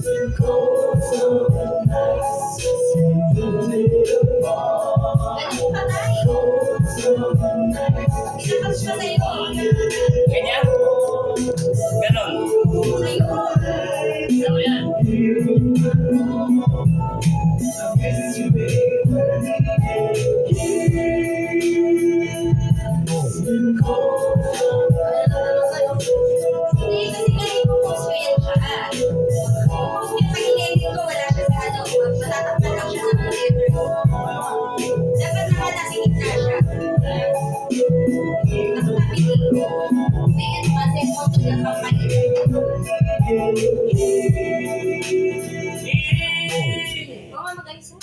Ganun pa tayo. Pinapag pa sa'yo. Ganyan? Ganon. Sa'yo. Ano yan? Hindi, kasi ngayon post ko yan siya. Post ko yung pag-edit ko, wala siya sa ano. Matatakpan lang siya ng letter ko. Dapat naman nasa gitna siya. Nakatabi ko. May ano kasi photo ng company. Oo nga, mag-ayos na.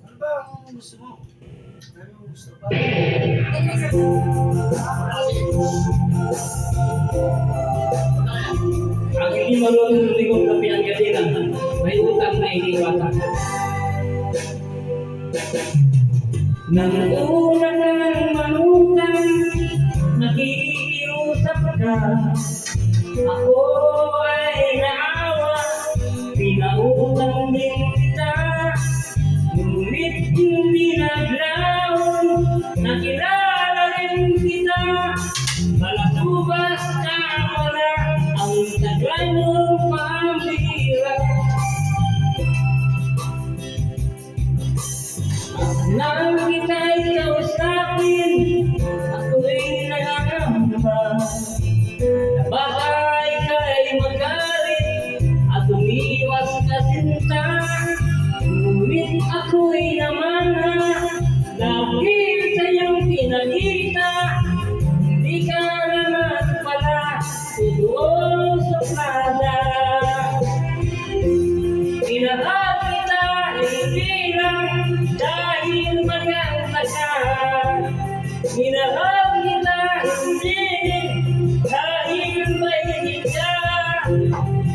Ano ba ang gusto mo? Ano ang gusto ba? Ang hindi marunong lumikot na pinanggalitan, may utang na iniwasan. Nang una kang manutang, nakikiusap ka. Ako ay naawa, pinautang din kita. Ngunit hindi naglaon, nakilala rin kita. Malatubas ka wala, ang tagal mong pambira. Nang kita'y kausapin, ako'y nangangamba. Na baka'y ka'y magalit at umiwas ka sinta. Ngunit ako'y namana, dahil sa'yong pinakita. Hindi ka naman pala tutuon sa plada. Minahal kita hindi lang dahil maganda ka. Minahal kita hindi dahil mainit ka.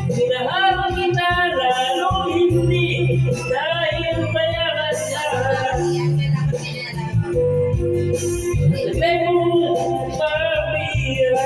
Minahal kita lalo hindi dahil mayaman ka. Sabi mo, pabira.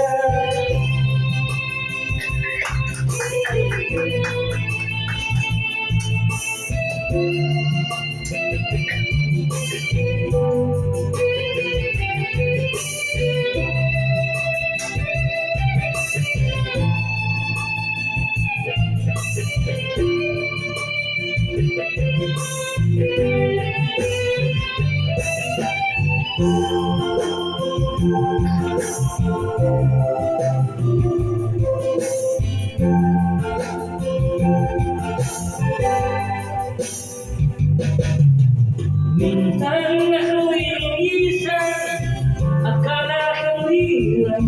Minsan ako'y lumisan, akala kong hirap.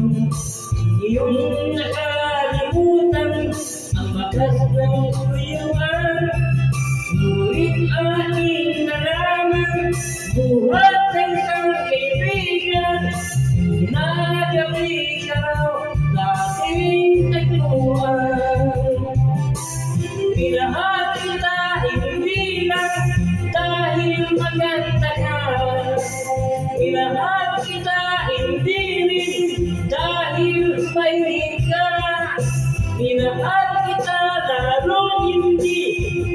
Iyong nakalimutan ang bakas ng tuyuan. Ngunit aking nalaman, buhat ng isang kaibigan. Nagawi ka raw sa aking tagpuan. Minahal kita hindi lang dahil maganda ka. Minahal kita hindi rin dahil mahilig ka. Minahal kita lalong hindi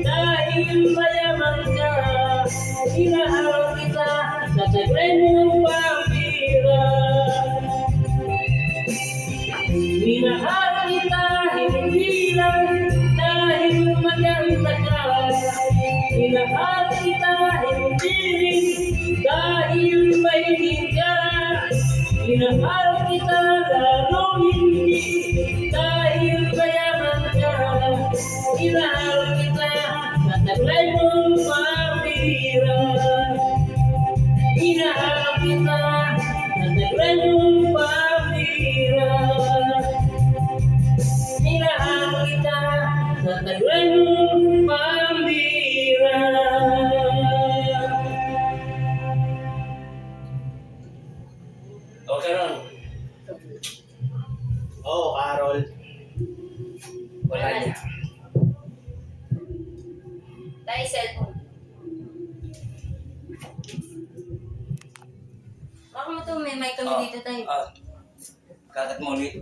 dahil mayaman ka. Minahal kita sa taglay mong pambira. Minahal kita hindi lang dahil maganda ka. Minahal kita hindi rin dahil mahilig ka. Minahal kita lalong hindi dahil mayaman ka. Minahal kita sa taglay mong pambira. Minahal kita sa taglay mong pambira. Minahal kita sa taglay mong pambira. Okay ron. Oo, Carol. Wala niya. Dahil cellphone. Baka mo ito, may mic kami dito tayo. Kakat mo ulit.